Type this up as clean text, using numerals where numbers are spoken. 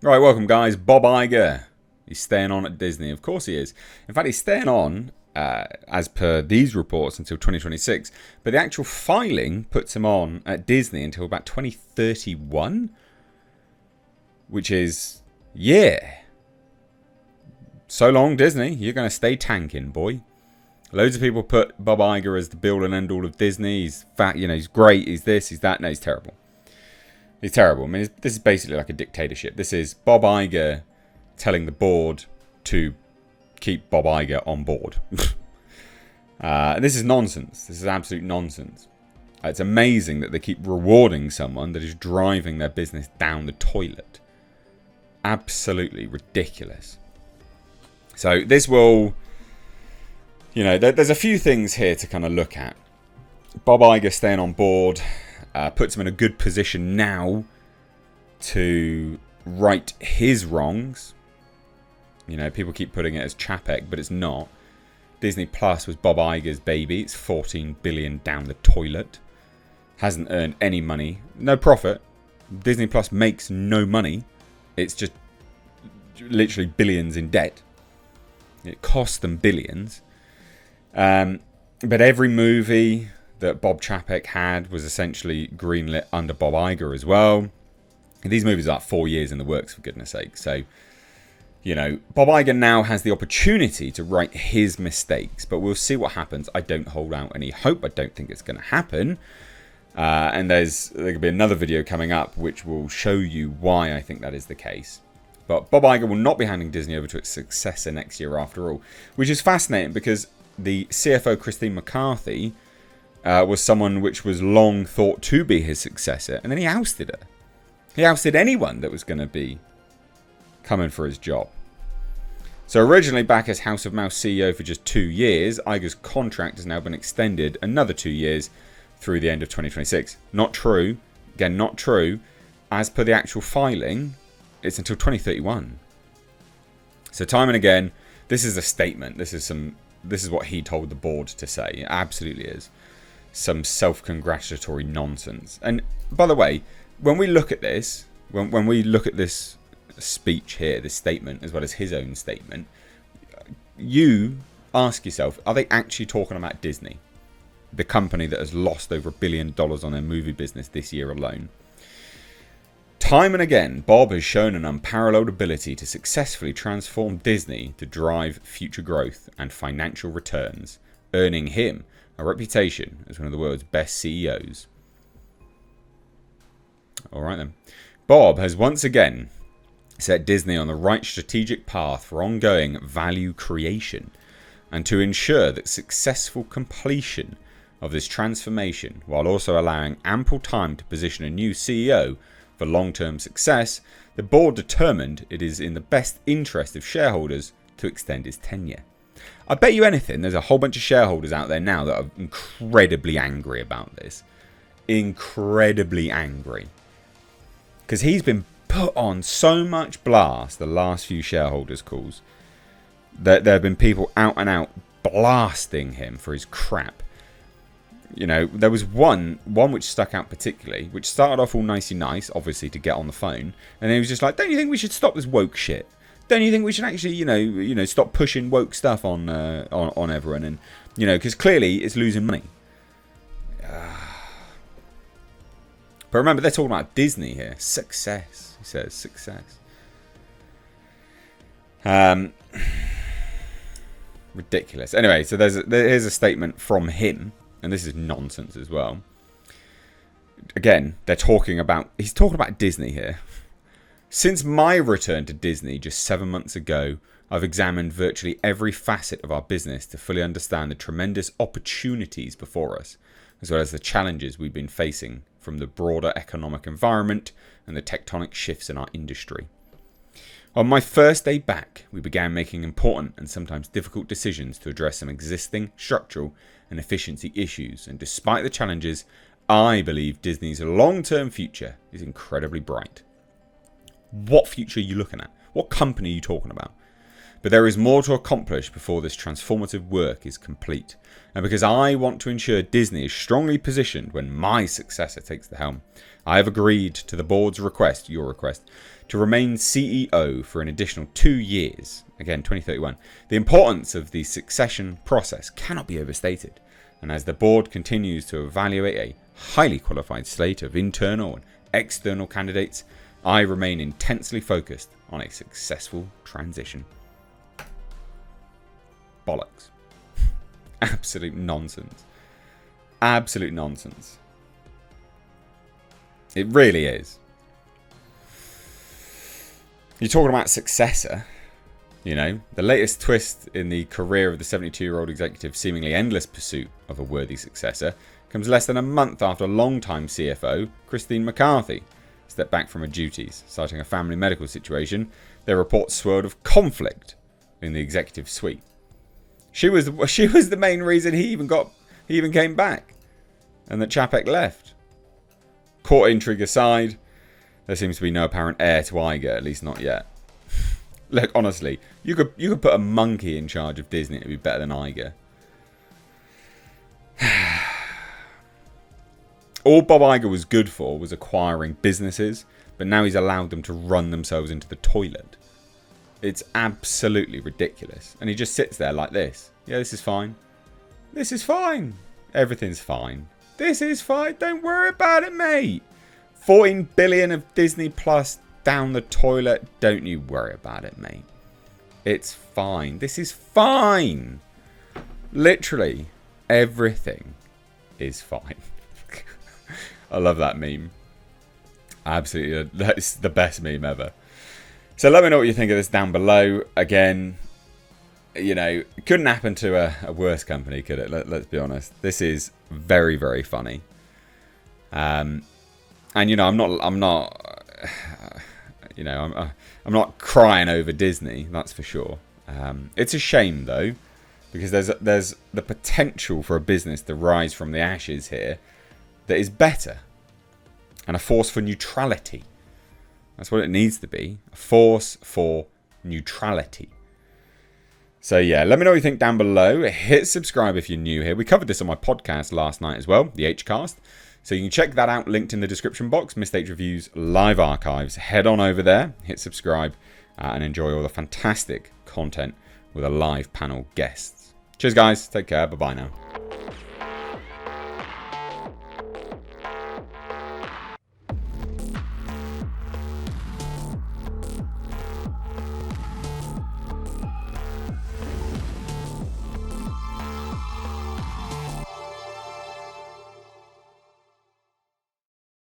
Right, welcome guys. Bob Iger. He's staying on at Disney. Of course he is. In fact, he's staying on, as per these reports, until 2026. But the actual filing puts him on at Disney until about 2031. Which is, yeah. So long, Disney. You're going to stay tanking, boy. Loads of people put Bob Iger as the be-all and end-all of Disney. He's fat, he's great, he's this, he's that. No, he's terrible. He's terrible. I mean, this is basically like a dictatorship. This is Bob Iger telling the board to keep Bob Iger on board. This is nonsense. This is absolute nonsense. It's amazing that they keep rewarding someone that is driving their business down the toilet. Absolutely ridiculous. So this will, there's a few things here to kind of look at. Bob Iger staying on board puts him in a good position now to right his wrongs. People keep putting it as Chapek, but it's not. Disney Plus was Bob Iger's baby. It's $14 billion down the toilet. Hasn't earned any money. No profit. Disney Plus makes no money. It's just literally billions in debt. It costs them billions. But every movie that Bob Chapek had was essentially greenlit under Bob Iger as well. And these movies are like 4 years in the works, for goodness sake. So, Bob Iger now has the opportunity to right his mistakes. But we'll see what happens. I don't hold out any hope. I don't think it's going to happen. And there could be another video coming up which will show you why I think that is the case. But Bob Iger will not be handing Disney over to its successor next year after all. Which is fascinating because the CFO, Christine McCarthy, was someone which was long thought to be his successor. And then he ousted her. He ousted anyone that was going to be coming for his job. So originally back as House of Mouse CEO for just 2 years, Iger's contract has now been extended another 2 years through the end of 2026. Not true. Again, not true. As per the actual filing, it's until 2031. So time and again, this is a statement. This is what he told the board to say. It absolutely is. Some self-congratulatory nonsense. And by the way, when we look at this, when we look at this speech here, this statement, as well as his own statement, you ask yourself, are they actually talking about Disney? The company that has lost over $1 billion on their movie business this year alone. Time and again, Bob has shown an unparalleled ability to successfully transform Disney to drive future growth and financial returns, earning him a reputation as one of the world's best CEOs. Alright then. Bob has once again set Disney on the right strategic path for ongoing value creation and to ensure that successful completion of this transformation, while also allowing ample time to position a new CEO for long-term success, the board determined it is in the best interest of shareholders to extend his tenure. I bet you anything, there's a whole bunch of shareholders out there now that are incredibly angry about this. Incredibly angry. Because he's been put on so much blast the last few shareholders calls that there have been people out and out blasting him for his crap. There was one which stuck out particularly, which started off all nicey nice, obviously to get on the phone, and then he was just like, don't you think we should stop this woke shit? Don't you think we should actually, stop pushing woke stuff on everyone? And, because clearly it's losing money. But remember, they're talking about Disney here. Success, he says, success. Ridiculous. Anyway, so here's a statement from him, and this is nonsense as well. Again, he's talking about Disney here. Since my return to Disney just 7 months ago, I've examined virtually every facet of our business to fully understand the tremendous opportunities before us, as well as the challenges we've been facing from the broader economic environment and the tectonic shifts in our industry. On my first day back, we began making important and sometimes difficult decisions to address some existing structural and efficiency issues, and despite the challenges, I believe Disney's long-term future is incredibly bright. What future are you looking at? What company are you talking about? But there is more to accomplish before this transformative work is complete. And because I want to ensure Disney is strongly positioned when my successor takes the helm, I have agreed to the board's request, your request, to remain CEO for an additional 2 years, again 2031. The importance of the succession process cannot be overstated, and as the board continues to evaluate a highly qualified slate of internal and external candidates, I remain intensely focused on a successful transition. Bollocks. Absolute nonsense. Absolute nonsense. It really is. You're talking about successor. You know, the latest twist in the career of the 72-year-old executive's seemingly endless pursuit of a worthy successor comes less than a month after longtime CFO Christine McCarthy stepped back from her duties, citing a family medical situation. Their reports swirled of conflict in the executive suite. She was the main reason he even came back, and that Chapek left. Court intrigue aside, there seems to be no apparent heir to Iger, at least not yet. Look, honestly, you could put a monkey in charge of Disney, it'd be better than Iger. All Bob Iger was good for was acquiring businesses, but now he's allowed them to run themselves into the toilet. It's absolutely ridiculous. And he just sits there like this. Yeah, this is fine. This is fine. Everything's fine. This is fine. Don't worry about it, mate. 14 billion of Disney Plus down the toilet. Don't you worry about it, mate. It's fine. This is fine. Literally, everything is fine. I love that meme. Absolutely. That's the best meme ever. So let me know what you think of this down below. Again, you know, it couldn't happen to a worse company, could it? Let's be honest. This is very, very funny. And you know, I'm not crying over Disney, that's for sure. It's a shame though, because there's the potential for a business to rise from the ashes here that is better, and a force for neutrality. That's what it needs to be. A force for neutrality. So yeah, let me know what you think down below. Hit subscribe if you're new here. We covered this on my podcast last night as well, the Hcast. So you can check that out, linked in the description box. Missed H Reviews live archives. Head on over there, hit subscribe, and enjoy all the fantastic content with a live panel guests. Cheers guys, take care, bye bye now.